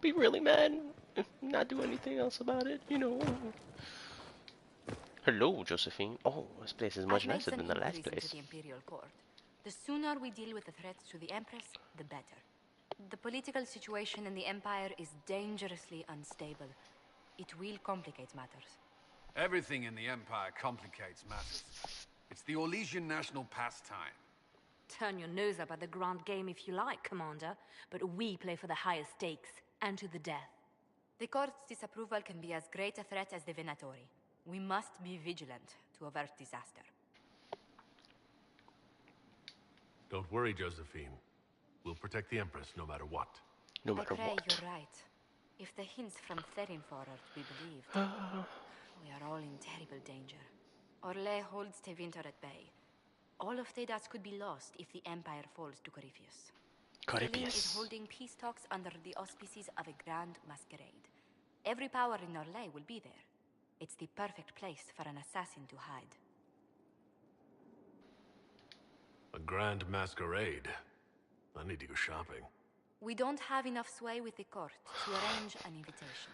be really mad and not do anything else about it, you know. Hello, Josephine. Oh, this place is much I've made nicer some than the last inquiries into place. the Imperial Court. The sooner we deal with the threats to the Empress, the better. The political situation in the Empire is dangerously unstable. It will complicate matters. Everything in the Empire complicates matters. It's the Orlesian national pastime. Turn your nose up at the grand game if you like, Commander, but we play for the highest stakes, and to the death. The Court's disapproval can be as great a threat as the Venatori. We must be vigilant to avert disaster. Don't worry, Josephine. We'll protect the Empress no matter what. No I matter pray what. you're right. If the hints from Therinfor are to be believed, we are all in terrible danger. Orlais holds Tevinter at bay. All of Thedas could be lost if the Empire falls to Corypheus. Celine is holding peace talks under the auspices of a grand masquerade. Every power in Orlais will be there. It's the perfect place for an assassin to hide. A grand masquerade. I need to go shopping. We don't have enough sway with the court to arrange an invitation.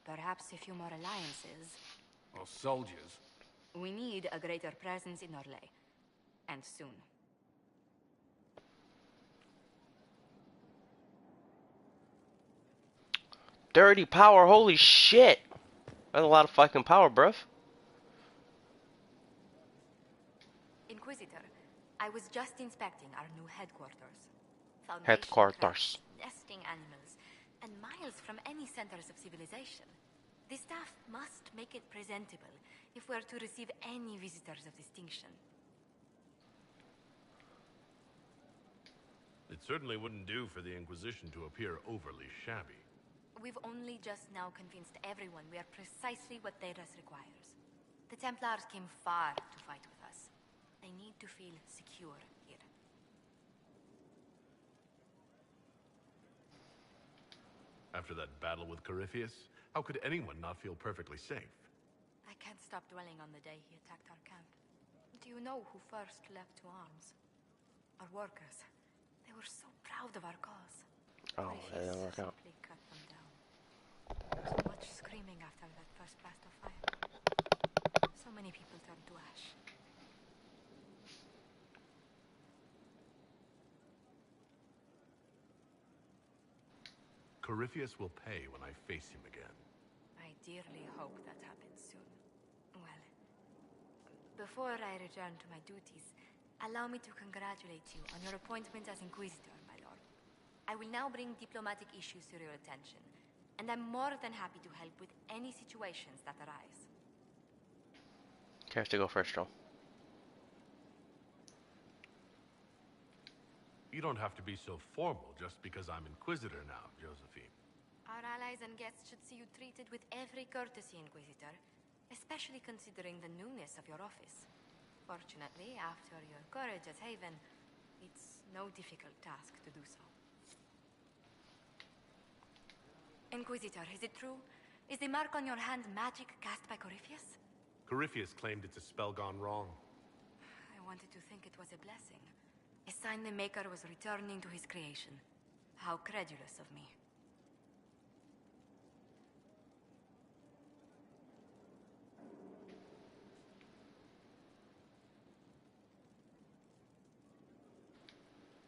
Perhaps a few more alliances. Or soldiers. We need a greater presence in Orlais. And soon. Dirty power, holy shit! That's a lot of fucking power, bruv. Inquisitor, I was just inspecting our new headquarters. Headquarters. Nesting animals, and miles from any centers of civilization. The staff must make it presentable if we're to receive any visitors of distinction. It certainly wouldn't do for the Inquisition to appear overly shabby. We've only just now convinced everyone we are precisely what Thedas requires. The Templars came far to fight with us. They need to feel secure here. After that battle with Corypheus, how could anyone not feel perfectly safe? I can't stop dwelling on the day he attacked our camp. Do you know who first leapt to arms? Our workers. They were so proud of our cause. Oh, that didn't work out. Simply cut them down. So much screaming after that first blast of fire. So many people turned to ash. Corypheus will pay when I face him again. I dearly hope that happens soon. Well, before I return to my duties, allow me to congratulate you on your appointment as Inquisitor, my lord. I will now bring diplomatic issues to your attention, and I'm more than happy to help with any situations that arise. Cares to go first, Joel. You don't have to be so formal just because I'm Inquisitor now, Josephine. Our allies and guests should see you treated with every courtesy, Inquisitor, especially considering the newness of your office. Fortunately, after your courage at Haven, it's no difficult task to do so. Inquisitor, is it true? Is the mark on your hand magic cast by Corypheus? Corypheus claimed it's a spell gone wrong. I wanted to think it was a blessing. A sign the Maker was returning to his creation. How credulous of me.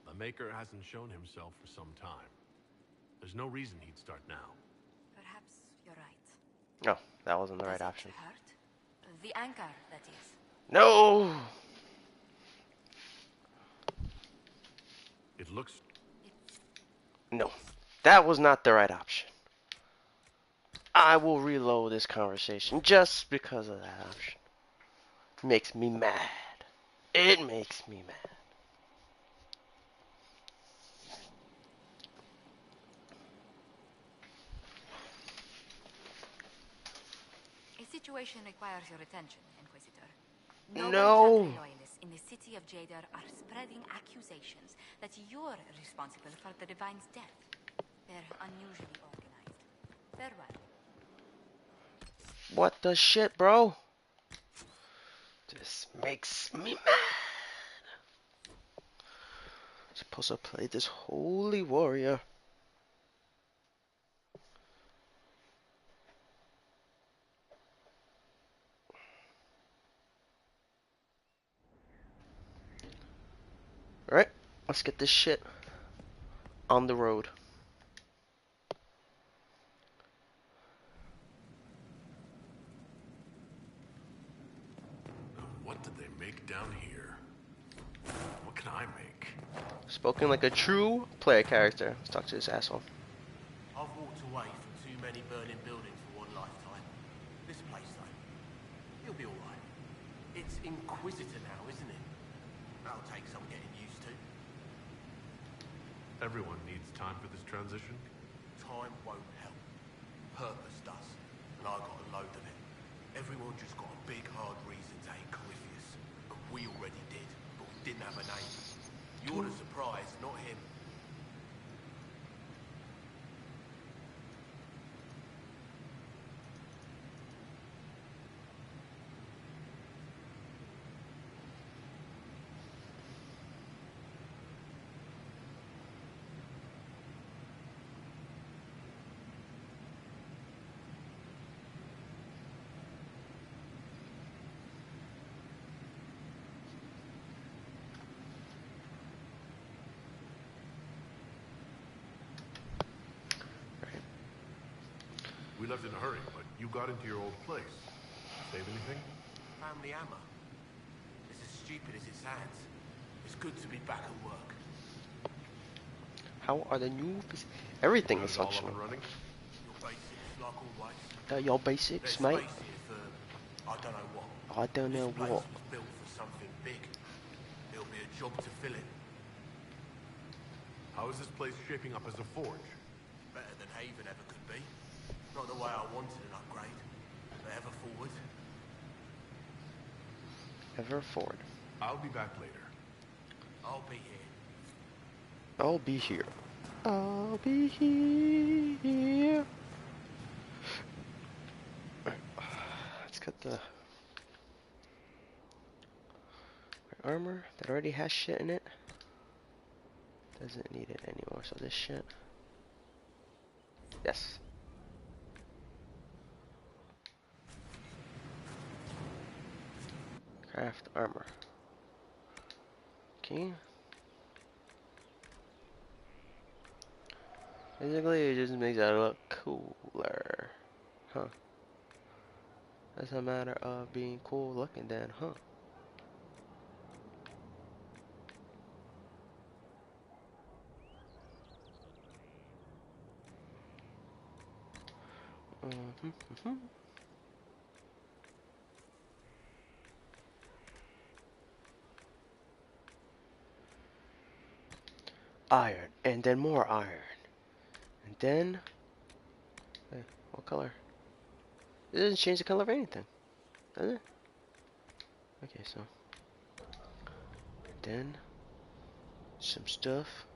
The Maker hasn't shown himself for some time. There's no reason he'd start now. Perhaps you're right. No, that wasn't the Does right it option. hurt? The anchor, that is. No! It looks... No, that was not the right option. I will reload this conversation just because of that option. Makes me mad. It makes me mad. A situation requires your attention, Inquisitor. No. Loyalists in the city of Jadar are spreading accusations that you're responsible for the Divine's death. They're unusually organized. Farewell. What the shit, bro? This makes me mad. Supposed to play this holy warrior. Let's get this shit on the road. What did they make down here? What can I make? Spoken like a true player character. Let's talk to this asshole. I've walked away from too many burning buildings for one lifetime. This place, though, you'll be alright. It's Inquisitor now, isn't it? That'll take some getting used to. Everyone needs time for this transition. Time won't help. Purpose does. And I got a load of it. Everyone just got a big, hard reason to hate Corypheus. And we already did, but we didn't have a name. You're the surprise, not him. We left in a hurry, but you got into your old place. Save anything? Family hammer. It's as stupid as it sounds. It's good to be back at work. How are the new... Everything Got is it all up functional. and running? Your basics, like always. Your basics, There's mate. space here for, I don't know what. I don't know This place what. was built for something big. There'll be a job to fill it. How is this place shaping up as a forge? Better than Haven ever could be. Not the way I wanted an upgrade, but ever forward. Ever forward. I'll be back later. I'll be here. I'll be here. I'll be here. Alright, let's cut the armor that already has shit in it. Doesn't need it anymore, so this shit. Yes. Craft armor. Okay. Basically, it just makes it look cooler. Huh. That's a matter of being cool looking then, huh? Iron, and then more iron. And then... Wait, what color? It doesn't change the color of anything, does it? Okay, so... And then... Some stuff.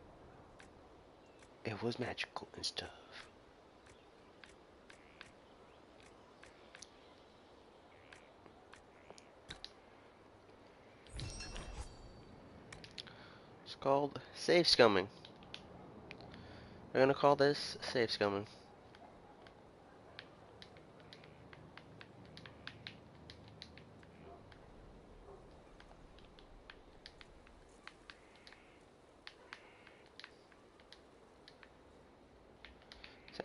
It was magical and stuff. It's called safe scumming. We're gonna call this safe scumming.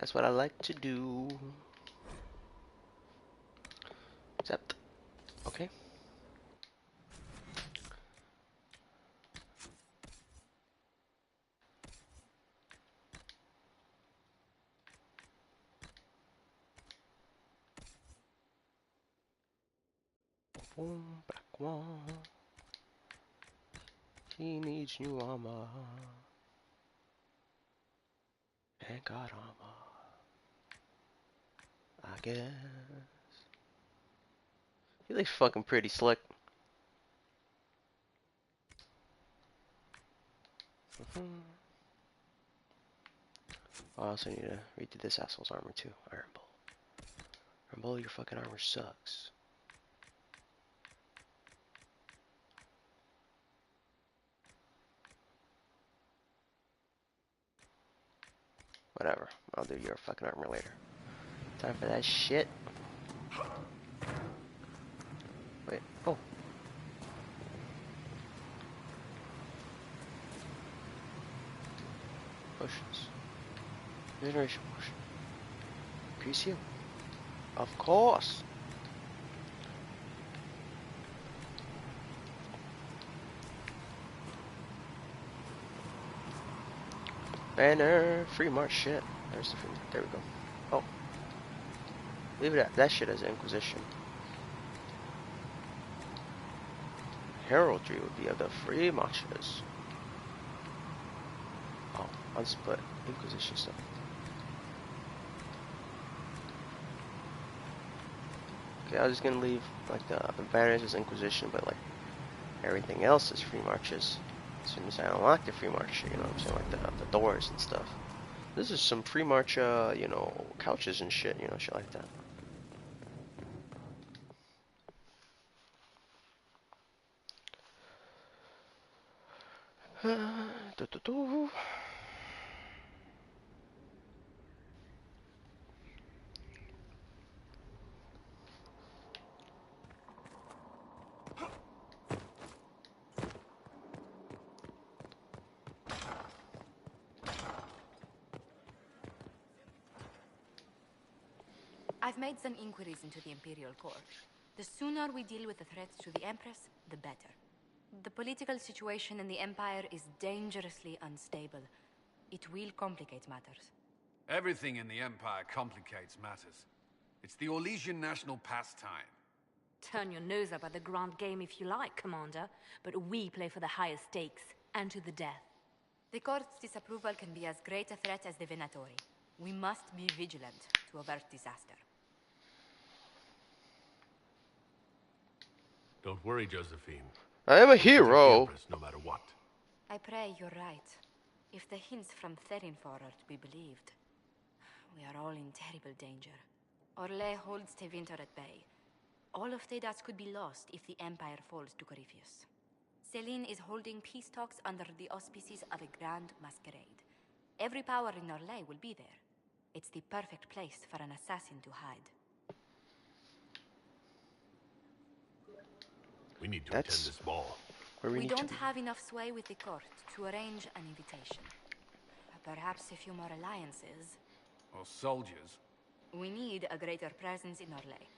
That's what I like to do. Except, okay. Black one. He needs new armor. Ain't got armor, I guess. He looks fucking pretty slick. I also need to redo this asshole's armor too. Iron Bull. Iron Bull, your fucking armor sucks. Whatever. I'll do your fucking armor later. Time for that shit. Wait. Oh. potions. Regeneration potion. Increase heal. Of course. Banner. Free march shit. There's the free march. There we go. Oh. Leave it at that shit as Inquisition. Heraldry would be of the free marches. Oh, unsplit Inquisition stuff. Okay, I was just gonna leave like the banners as Inquisition, but like everything else is free marches. As soon as I unlock the free march, you know what I'm saying, like the doors and stuff. This is some free march, you know, couches and shit, you know, shit like that. I've made some inquiries into the Imperial Court. The sooner we deal with the threats to the Empress, the better. The political situation in the Empire is dangerously unstable. It will complicate matters. Everything in the Empire complicates matters. It's the Orlesian national pastime. Turn your nose up at the grand game if you like, Commander, but we play for the highest stakes, and to the death. The Court's disapproval can be as great a threat as the Venatori. We must be vigilant to avert disaster. Don't worry, Josephine. I am a Protect the hero. Empress no matter what. I pray you're right. If the hints from Therinfor are to be believed, we are all in terrible danger. Orlais holds Tevinter at bay. All of Tedas could be lost if the Empire falls to Corypheus. Celine is holding peace talks under the auspices of a grand masquerade. Every power in Orlais will be there. It's the perfect place for an assassin to hide. We need to That's attend this ball. where We need to don't be. have enough sway with the court to arrange an invitation. Perhaps a few more alliances. Or soldiers. We need a greater presence in Orlais.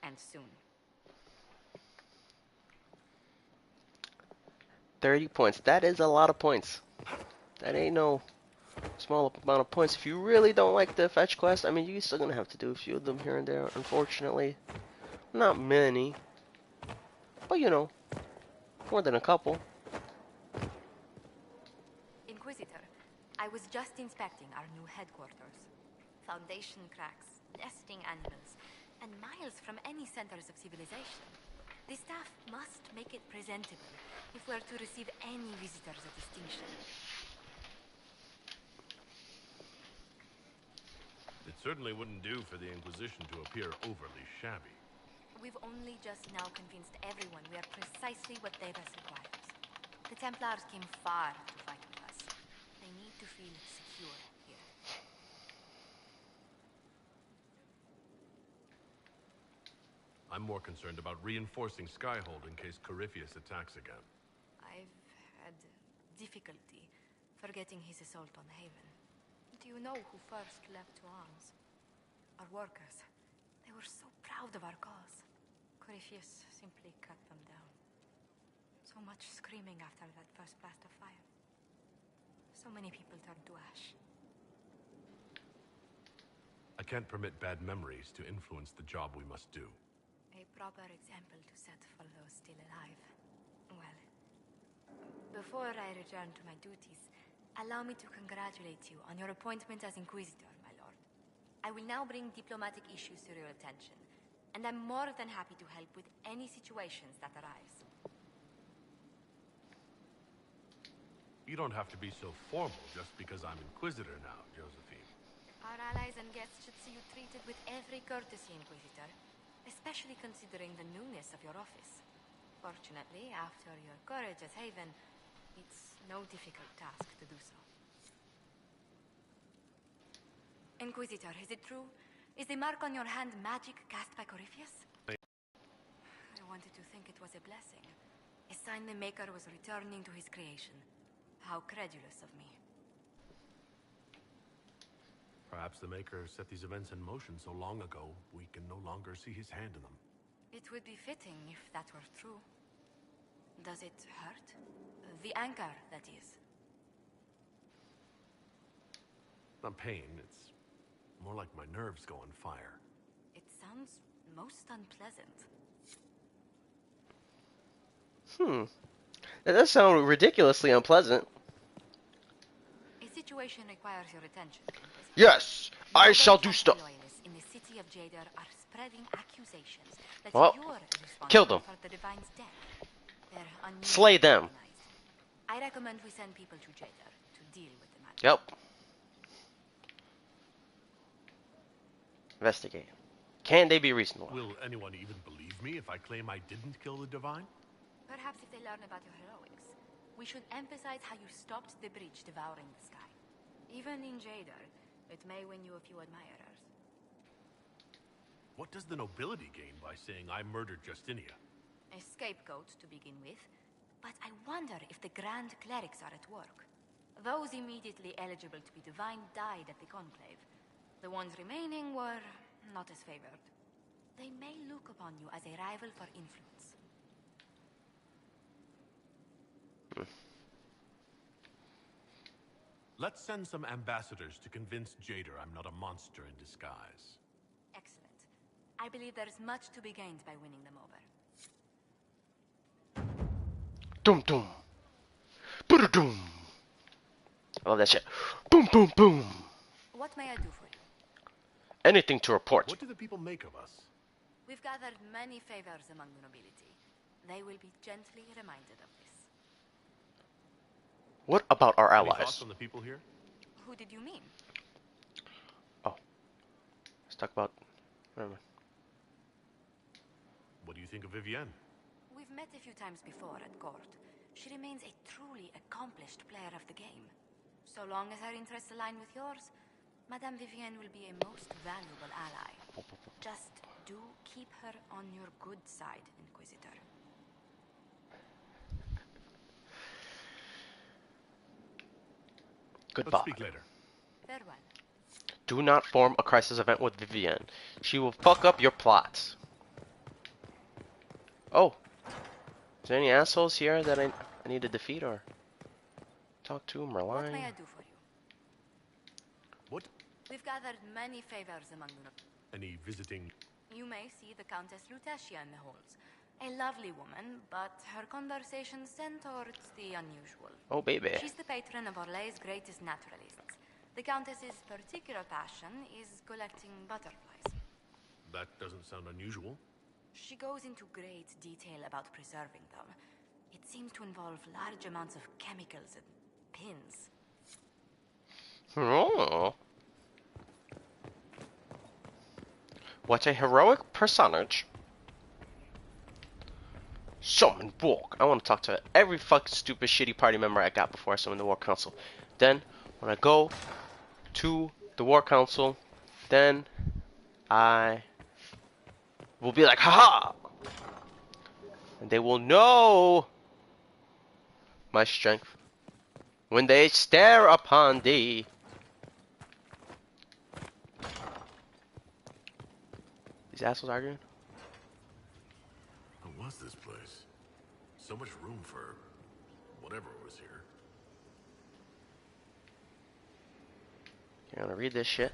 And soon. 30 points. That is a lot of points. That ain't no small amount of points. If you really don't like the fetch quest, I mean, you're still gonna have to do a few of them here and there, unfortunately. Not many. But, you know, more than a couple. Inquisitor, I was just inspecting our new headquarters. Foundation cracks, nesting animals, and miles from any centers of civilization. The staff must make it presentable if we're to receive any visitors of distinction. It certainly wouldn't do for the Inquisition to appear overly shabby. We've only just now convinced everyone we are precisely what Davis requires. The Templars came far to fight with us. They need to feel secure here. I'm more concerned about reinforcing Skyhold in case Corypheus attacks again. I've had difficulty forgetting his assault on Haven. Do you know who first leapt to arms? Our workers. They were so proud of our cause. Corypheus simply cut them down. So much screaming after that first blast of fire. So many people turned to ash. I can't permit bad memories to influence the job we must do. A proper example to set for those still alive. Well, before I return to my duties, allow me to congratulate you on your appointment as Inquisitor, my lord. I will now bring diplomatic issues to your attention, and I'm more than happy to help with any situations that arise. You don't have to be so formal just because I'm Inquisitor now, Josephine. Our allies and guests should see you treated with every courtesy, Inquisitor, especially considering the newness of your office. Fortunately, after your courage at Haven, it's no difficult task to do so. Inquisitor, is it true? Is the mark on your hand magic cast by Corypheus? I wanted to think it was a blessing. A sign the Maker was returning to his creation. How credulous of me. Perhaps the Maker set these events in motion so long ago, we can no longer see his hand in them. It would be fitting if that were true. Does it hurt? The anchor, that is. Not pain, it's more like my nerves go on fire. It sounds most unpleasant. That does sound ridiculously unpleasant. A situation requires your attention. Yes, I Noble shall do Catholic stuff. loyalists in the city of Jadar are spreading accusations that Well, you're responsible kill them. for the Divine's death. They're unusually Slay them. organized. I recommend we send people to Jadar to deal with the matter. Yep. Investigate. Can they be reasonable? Will anyone even believe me if I claim I didn't kill the Divine? Perhaps if they learn about your heroics, we should emphasize how you stopped the breach devouring the sky. Even in Jadar, it may win you a few admirers. What does the nobility gain by saying I murdered Justinia? A scapegoat to begin with, but I wonder if the Grand Clerics are at work. Those immediately eligible to be divine died at the Conclave. The ones remaining were not as favored. They may look upon you as a rival for influence. Let's send some ambassadors to convince Jadar I'm not a monster in disguise. Excellent. I believe there is much to be gained by winning them over. Doom doom. Boom doom. I love that shit. Boom boom boom. What may I do for you? Anything to report. What do the people make of us? We've gathered many favors among the nobility. They will be gently reminded of this. What about our Any allies? thoughts on the people here? Who did you mean? Oh. Let's talk about... Never mind. What do you think of Vivienne? We've met a few times before at court. She remains a truly accomplished player of the game. So long as her interests align with yours, Madame Vivienne will be a most valuable ally. Just do keep her on your good side, Inquisitor. Goodbye. Let's speak later. Farewell. Do not form a crisis event with Vivienne. She will fuck up your plots. Oh. Is there any assholes here that I need to defeat or talk to? What Merline? may I do for you? What? We've gathered many favors among the nobility. Any visiting? You may see the Countess Lutetia in the halls. A lovely woman, but her conversation tend towards the unusual. Oh, baby. She's the patron of Orlé's greatest naturalists. The Countess's particular passion is collecting butterflies. That doesn't sound unusual. She goes into great detail about preserving them. It seems to involve large amounts of chemicals and pins. Oh. What a heroic personage. Summon Walk. I want to talk to every fucking stupid shitty party member I got before I summon the War Council. Then, when I go to the War Council, then I will be like, haha! And they will know my strength when they stare upon thee. These assholes arguing? What was this place? So much room for whatever was here. I'm gonna read this shit.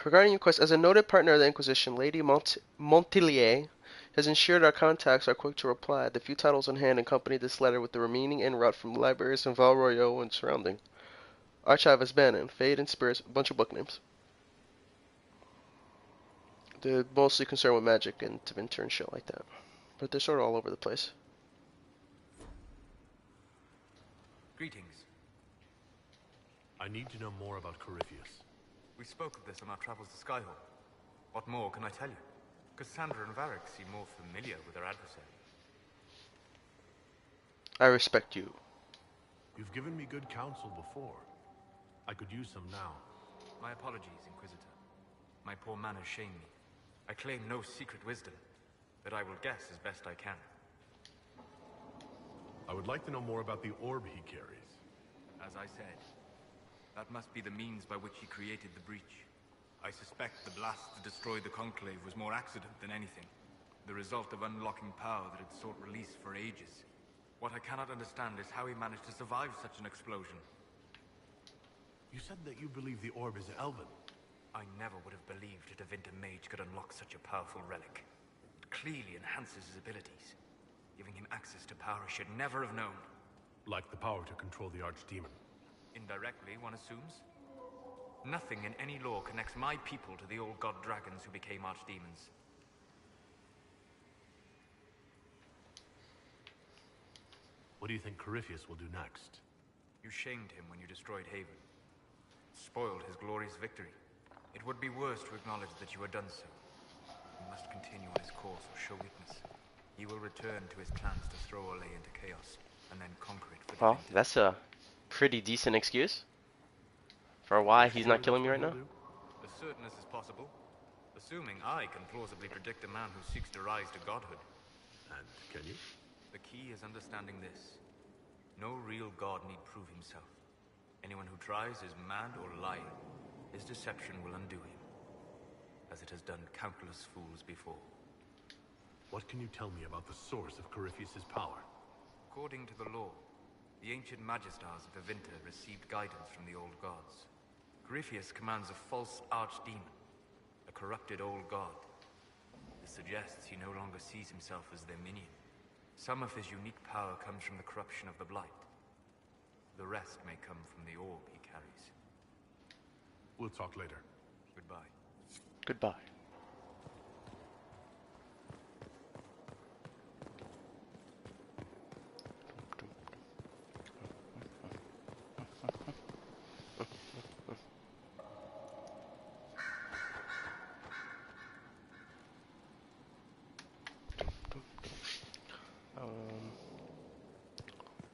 Regarding your quest, as a noted partner of the Inquisition, Lady Montilier has ensured our contacts are quick to reply. The few titles on hand accompany this letter with the remaining en route from libraries in Val Royeaux and surrounding. Archive is Bannon, Fade and Spirits, a bunch of book names. They're mostly concerned with magic and Tevinter and shit like that. But they're sort of all over the place. Greetings. I need to know more about Corypheus. We spoke of this on our travels to Skyhall. What more can I tell you? Cassandra and Varric seem more familiar with their adversary. I respect you. You've given me good counsel before. I could use some now. My apologies, Inquisitor. My poor manners shame me. I claim no secret wisdom, but I will guess as best I can. I would like to know more about the orb he carries. As I said, That must be the means by which he created the breach. I suspect the blast to destroy the Conclave was more accident than anything. The result of unlocking power that had sought release for ages. What I cannot understand is how he managed to survive such an explosion. You said that you believe the orb is Elven. I never would have believed a Devinter mage could unlock such a powerful relic. It clearly enhances his abilities, giving him access to power he should never have known. Like the power to control the Archdemon. Indirectly, one assumes. Nothing in any law connects my people to the old god dragons who became archdemons. What do you think Corypheus will do next? You shamed him when you destroyed Haven. Spoiled his glorious victory. It would be worse to acknowledge that you had done so. He must continue on his course or show weakness. He will return to his plans to throw Orlais into chaos, and then conquer it for Well, Devinter. that's a pretty decent excuse for why he's not killing me right now. As certain as is possible. Assuming I can plausibly predict a man who seeks to rise to godhood. And can you? The key is understanding this. No real god need prove himself. Anyone who tries is mad or lying. His deception will undo him, as it has done countless fools before. What can you tell me about the source of Corypheus's power? According to the law, the ancient Magistars of Devinter received guidance from the old gods. Corypheus commands a false archdemon, a corrupted old god. This suggests he no longer sees himself as their minion. Some of his unique power comes from the corruption of the Blight. The rest may come from the orb he carries. We'll talk later. Goodbye. Goodbye.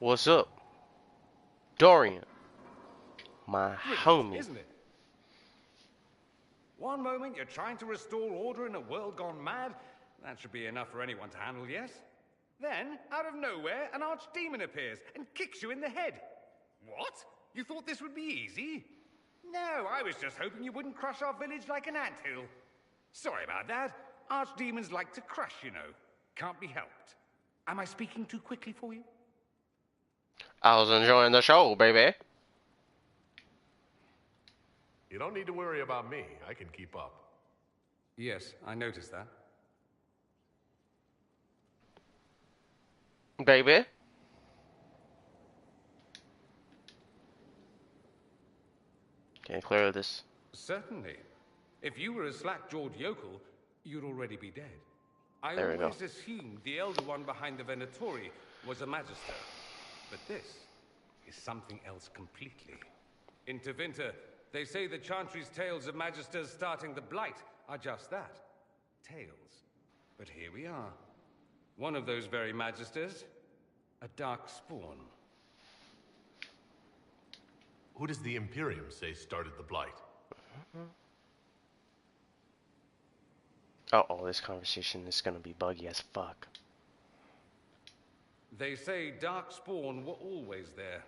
What's up? Dorian. My homie. Isn't it? One moment you're trying to restore order in a world gone mad. That should be enough for anyone to handle, yes? Then, out of nowhere, an archdemon appears and kicks you in the head. What? You thought this would be easy? No, I was just hoping you wouldn't crush our village like an anthill. Sorry about that. Archdemons like to crush, you know. Can't be helped. Am I speaking too quickly for you? I was enjoying the show, baby. You don't need to worry about me. I can keep up. Yes, I noticed that. Baby. Can you clear this? Certainly. If you were a slack-jawed yokel, you'd already be dead. I There we go. always assumed the elder one behind the Venatori was a Magister. But this is something else completely. In Tevinter, they say the Chantry's tales of Magisters starting the Blight are just that. Tales. But here we are. One of those very Magisters, a dark spawn. Who does the Imperium say started the Blight? Uh-oh, this conversation is gonna be buggy as fuck. They say Darkspawn were always there.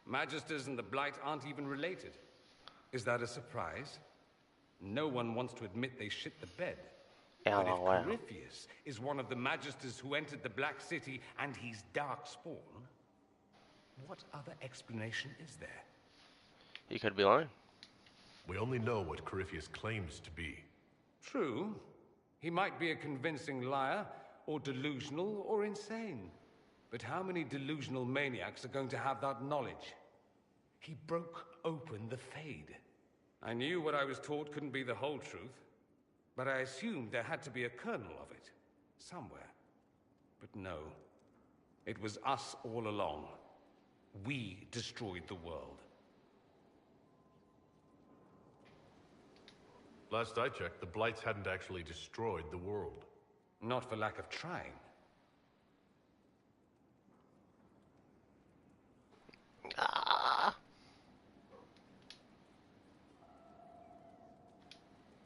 Magisters and the Blight aren't even related. Is that a surprise? No one wants to admit they shit the bed. But if LOL. Corypheus is one of the Magisters who entered the Black City and he's Darkspawn, what other explanation is there? He could be lying. We only know what Corypheus claims to be. True. He might be a convincing liar, or delusional, or insane. But how many delusional maniacs are going to have that knowledge? He broke open the Fade. I knew what I was taught couldn't be the whole truth, but I assumed there had to be a kernel of it, somewhere. But no, it was us all along. We destroyed the world. Last I checked, the Blights hadn't actually destroyed the world. Not for lack of trying. Ah.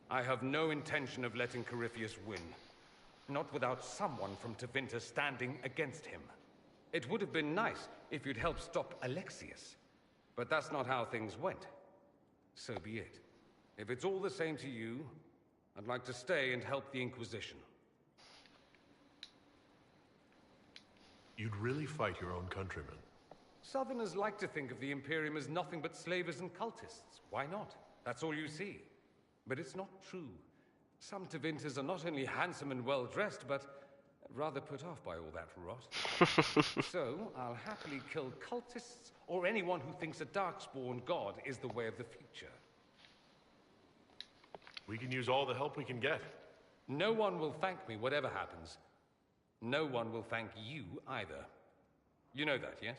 I have no intention of letting Corypheus win. Not without someone from Tevinter standing against him. It would have been nice if you'd helped stop Alexius. But that's not how things went. so be it. If it's all the same to you, I'd like to stay and help the Inquisition. You'd really fight your own countrymen? Southerners like to think of the Imperium as nothing but slavers and cultists. Why not? That's all you see. But it's not true. Some Tevinters are not only handsome and well-dressed, but rather put off by all that rot. So, I'll happily kill cultists or anyone who thinks a Darkspawn god is the way of the future. We can use all the help we can get. No one will thank me, whatever happens. No one will thank you either. You know that, yes?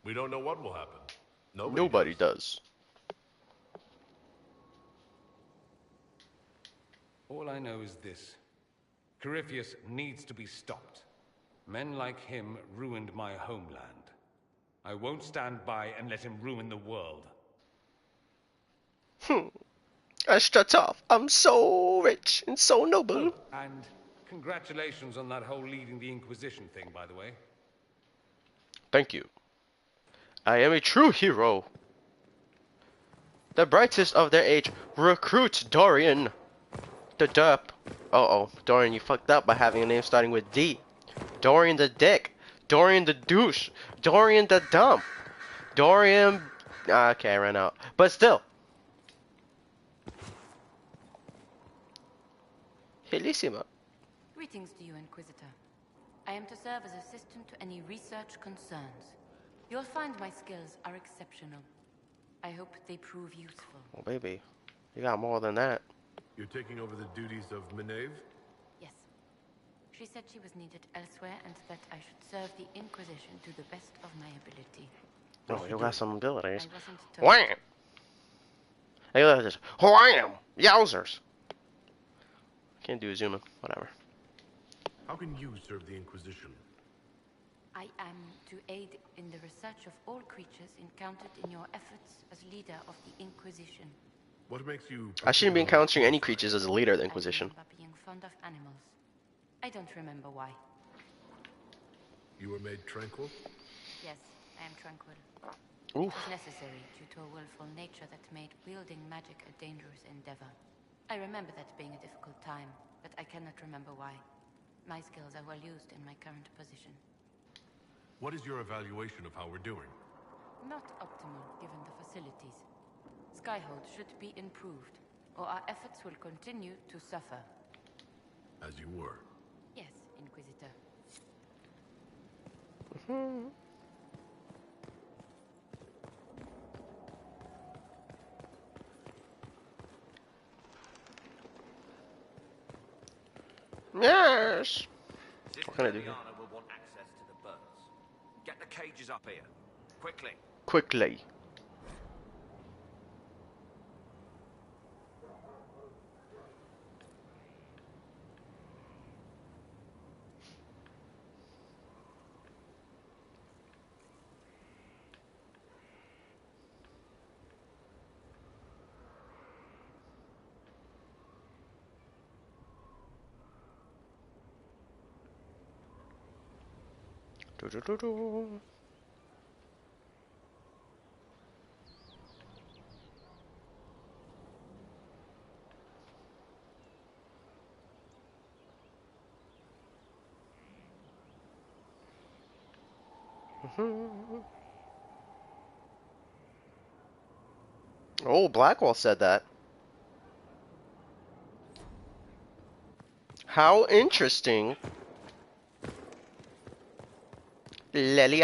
We don't know what will happen. Nobody does. All I know is this. Corypheus needs to be stopped. Men like him ruined my homeland. I won't stand by and let him ruin the world. I strut off. I'm so rich and so noble. And congratulations on that whole leading the Inquisition thing, by the way. Thank you. I am a true hero. The brightest of their age. Recruit Dorian. The derp. Uh-oh. Dorian, you fucked up by having a name starting with D. Dorian the dick. Dorian the douche. Dorian the dump. Dorian... Okay, I ran out. But still. Helissima. Greetings to you, Inquisitor. I am to serve as assistant to any research concerns. You'll find my skills are exceptional. I hope they prove useful. Oh, baby. You got more than that. You're taking over the duties of Maeve? Yes. She said she was needed elsewhere and that I should serve the Inquisition to the best of my ability. Oh, you got some abilities. I wasn't told. Wham! Hey, look at this. Wham! Yowzers! Can't do a zoom in. Whatever. How can you serve the Inquisition? I am to aid in the research of all creatures encountered in your efforts as leader of the Inquisition. What makes you... I shouldn't be encountering any creatures as a leader of the Inquisition. I remember being fond of animals. I don't remember why. You were made tranquil? Yes, I am tranquil. Oof. It was necessary due to a willful nature that made wielding magic a dangerous endeavor. I remember that being a difficult time, but I cannot remember why. My skills are well used in my current position. What is your evaluation of how we're doing? Not optimal, given the facilities. Skyhold should be improved, or our efforts will continue to suffer. As you were. Yes, Inquisitor. Yes! What can I do here? will want access to the birds. Get the cages up here. Quickly. Quickly. Do-do-do-do. Oh, Blackwell said that. How interesting. Lelia.